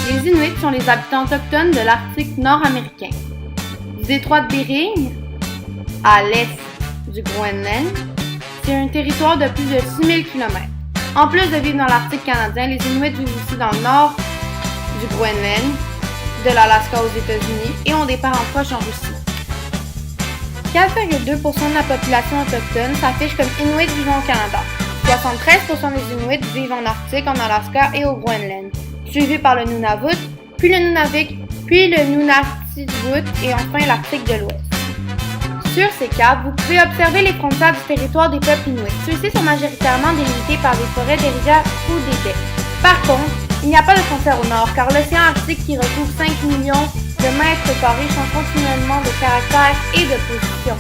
Les Inuits sont les habitants autochtones de l'Arctique nord-américain. Du détroit de Bering, à l'est du Groenland, c'est un territoire de plus de 6000 km. En plus de vivre dans l'Arctique canadien, les Inuits vivent aussi dans le nord du Groenland, de l'Alaska aux États-Unis et ont des parents proches en Russie. 4,2% de la population autochtone s'affiche comme Inuits vivant au Canada. 73% des Inuits vivent en Arctique, en Alaska et au Groenland, suivi par le Nunavut, puis le Nunavik, puis le Nunavutituut et enfin l'Arctique de l'Ouest. Sur ces cartes, vous pouvez observer les frontières du territoire des peuples inuits. Ceux-ci sont majoritairement délimités par des forêts, des rivières ou des baies. Par contre, il n'y a pas de frontière au nord, car l'océan Arctique qui recouvre 5 millions de mètres carrés change continuellement de caractère et de position.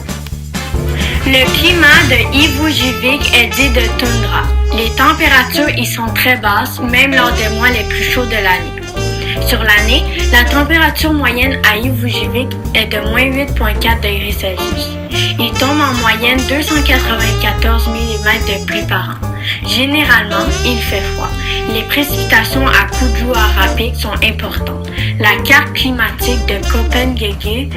Le climat de Ivujivik est dit de toundra. Les températures y sont très basses, même lors des mois les plus chauds de l'année. Sur l'année, la température moyenne à Ivujivik est de moins 8,4 degrés Celsius. Il tombe en moyenne 294 mm de pluie par an. Généralement, il fait froid. Les précipitations à Kuujjuarapik sont importantes. La carte climatique de Köppen-Geiger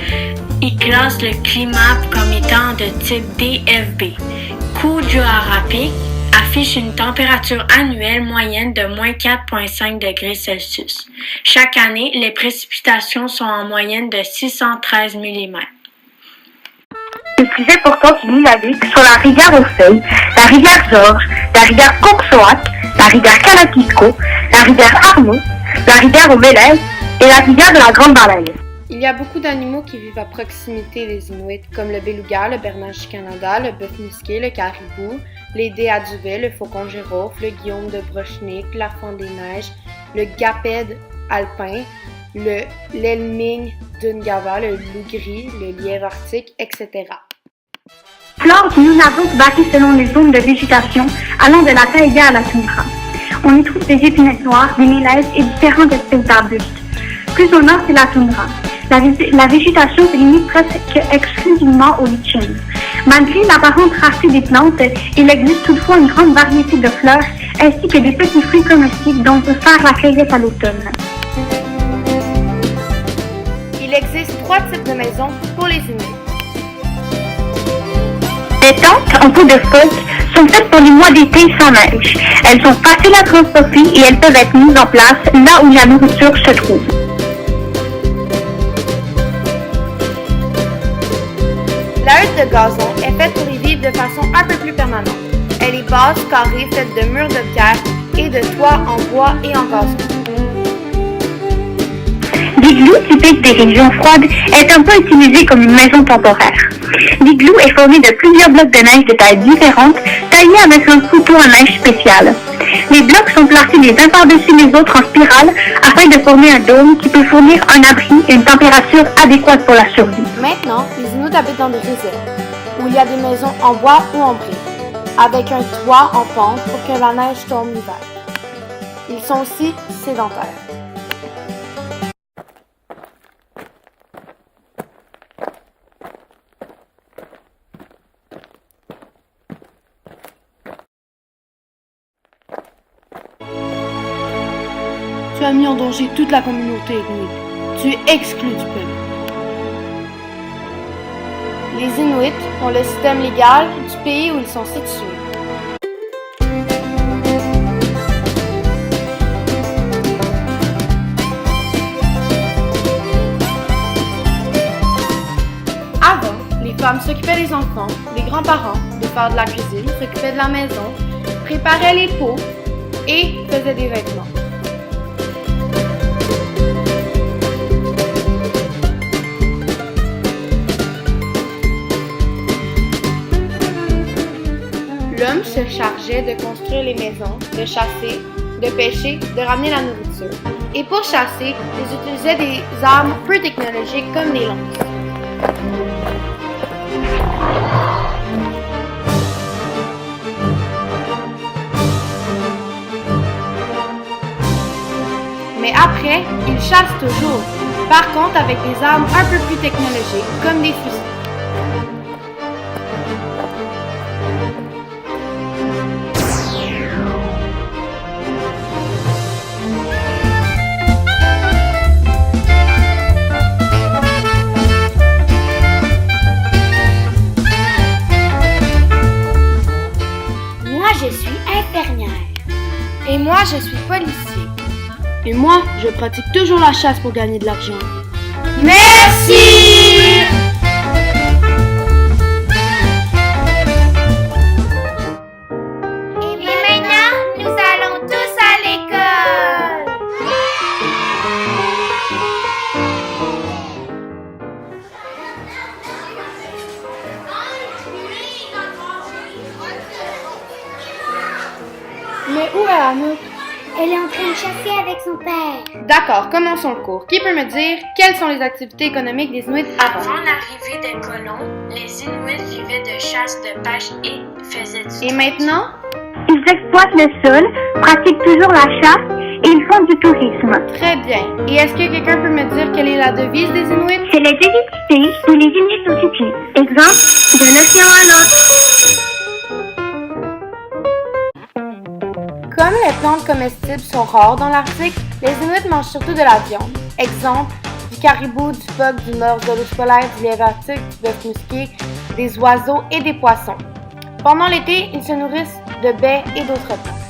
y classe le climat comme étant de type DFB. Kuujjuarapik affiche une température annuelle moyenne de moins 4,5 degrés Celsius. Chaque année, les précipitations sont en moyenne de 613 mm. Les plus importantes du Nunavik sont la rivière aux Feuilles, la rivière Georges, la rivière Coursoak, la rivière Kalakisko, la rivière Arno, la rivière aux Mélèzes et la rivière de la Grande Baleine. Il y a beaucoup d'animaux qui vivent à proximité des Inuits, comme le beluga, le bernache du Canada, le bœuf musqué, le caribou, les dés à duvet, le faucon girofle, le guillaume de Brochnik, l'afant des neiges, le gapède alpin, le l'helming d'Ungava, le loup gris, le lièvre arctique, etc. Flore du Nunavut varie selon les zones de végétation, allant de la taïga à la toundra. On y trouve des épinettes noires, des mélèzes et différentes espèces d'arbustes. Plus au nord, c'est la toundra. La végétation se limite presque exclusivement aux lichens. Malgré l'apparente rareté des plantes, il existe toutefois une grande variété de fleurs ainsi que des petits fruits comestibles dont on peut faire la cueillette à l'automne. Il existe 3 types de maisons pour les Inuits. Les tentes en peau de phoque sont faites pour les mois d'été sans neige. Elles sont faciles à transporter et elles peuvent être mises en place là où la nourriture se trouve. La hutte de gazon est faite pour y vivre de façon un peu plus permanente. Elle est basse, carrée, faite de murs de pierre et de toits en bois et en gazon. L'igloo, typique des régions froides, est un peu utilisé comme une maison temporaire. L'igloo est formé de plusieurs blocs de neige de tailles différentes, taillés avec un couteau à neige spécial. Les blocs sont placés les uns par-dessus les autres en spirale afin de former un dôme qui peut fournir un abri et une température adéquate pour la survie. Maintenant, les Inuits habitent dans des réserves, où il y a des maisons en bois ou en briques, avec un toit en pente pour que la neige tombe l'hiver. Ils sont aussi sédentaires. Tu as mis en danger toute la communauté Inuit. Tu es exclu du peuple. Les Inuits ont le système légal du pays où ils sont situés. Avant, les femmes s'occupaient des enfants, des grands-parents, de faire de la cuisine, s'occupaient de la maison, préparaient les pots et faisaient des vêtements. L'homme se chargeait de construire les maisons, de chasser, de pêcher, de ramener la nourriture. Et pour chasser, ils utilisaient des armes peu technologiques comme des lances. Mais après, ils chassent toujours. Par contre, avec des armes un peu plus technologiques, comme des fusils. Moi, je suis infirmière. Et moi, je suis policier. Et moi, je pratique toujours la chasse pour gagner de l'argent. Merci! Et maintenant, nous allons tous à l'école. Mais où est Anouk? Elle est en train de chasser avec son père. D'accord, commençons le cours. Qui peut me dire quelles sont les activités économiques des Inuits avant? Avant l'arrivée des colons, les Inuits vivaient de chasse, de pêche et faisaient du Et maintenant? Ils exploitent le sol, pratiquent toujours la chasse et ils font du tourisme. Très bien. Et est-ce que quelqu'un peut me dire quelle est la devise des Inuits? C'est les identités où les Inuits sont situés. Exemple, d'un océan à l'autre. Comme les plantes comestibles sont rares dans l'Arctique, les Inuits mangent surtout de la viande. Exemple, du caribou, du phoque, du morse, de l'ours polaire, du lièvre arctique, du bœuf musqué, des oiseaux et des poissons. Pendant l'été, ils se nourrissent de baies et d'autres plantes.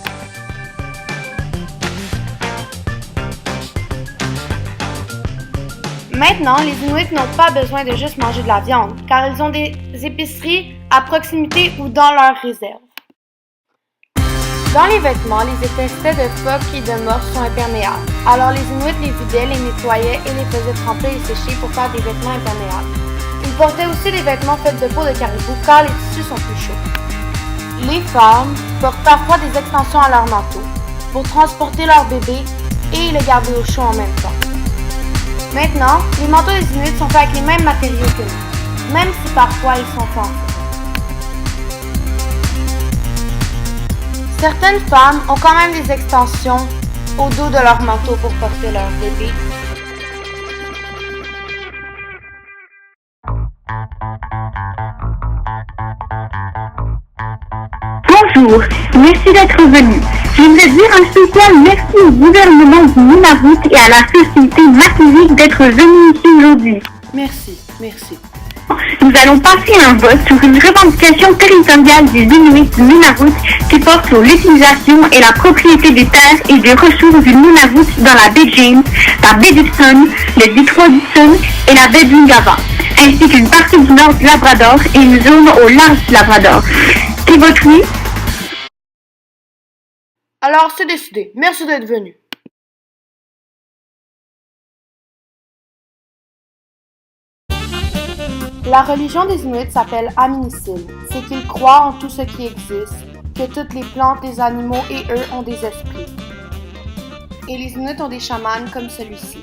Maintenant, les Inuits n'ont pas besoin de juste manger de la viande, car ils ont des épiceries à proximité ou dans leurs réserves. Dans les vêtements, les étincelles de phoque et de morse sont imperméables. Alors les Inuits les vidaient, les nettoyaient et les faisaient tremper et sécher pour faire des vêtements imperméables. Ils portaient aussi des vêtements faits de peau de caribou car les tissus sont plus chauds. Les femmes portent parfois des extensions à leur manteau pour transporter leur bébé et le garder au chaud en même temps. Maintenant, les manteaux des Inuits sont faits avec les mêmes matériaux que nous, même si parfois ils sont foncés. Certaines femmes ont quand même des extensions au dos de leur manteau pour porter leur bébé. Bonjour, merci d'être venu. J'aimerais dire un spécial merci au gouvernement du Nunavut et à la société Matuvik d'être venus ici aujourd'hui. Merci. Nous allons passer un vote sur une revendication territoriale des Inuits du Nunavut qui porte sur l'utilisation et la propriété des terres et des ressources du Nunavut dans la baie James, la baie d'Hudson, le détroit d'Hudson et la baie d'Ungava, ainsi qu'une partie du nord du Labrador et une zone au large du Labrador. Qui vote oui? Alors, c'est décidé. Merci d'être venu. La religion des Inuits s'appelle Aminicil. C'est qu'ils croient en tout ce qui existe, que toutes les plantes, les animaux et eux ont des esprits. Et les Inuits ont des chamans comme celui-ci.